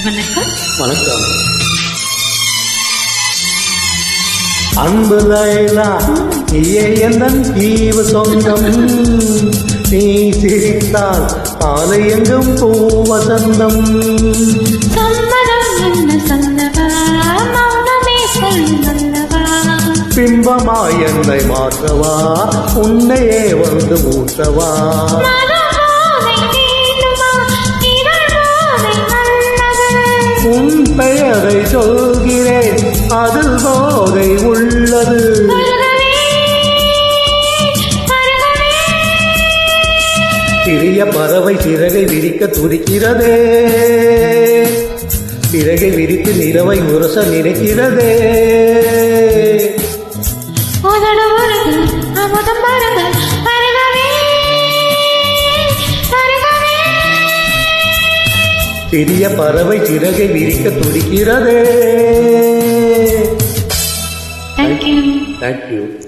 வணக்கம். வணக்கம். அன்பு லைலா, நீயே எந்தன் ஜீவ சொந்தம். நீ சிரித்தால் ஆலயங்கும் பூவசந்தம். சம்மதம் என்ன சொல்லவா, மௌனமே சொல்லவா. பிம்பமாய் என்னை மாற்றவா, உன்னையே வந்து ஊற்றவா. உன் பெயரை சொல்கிறேன், அதில் போதை உள்ளது. சிறிய பறவை சிறகை விரிக்க துடிக்கிறதே, சிறகை விரித்து நிலவை உரச நினைக்கிறதே. சிறிய பறவை சிறகை விரிக்க துடிக்கிறதே. Thank you. Thank you.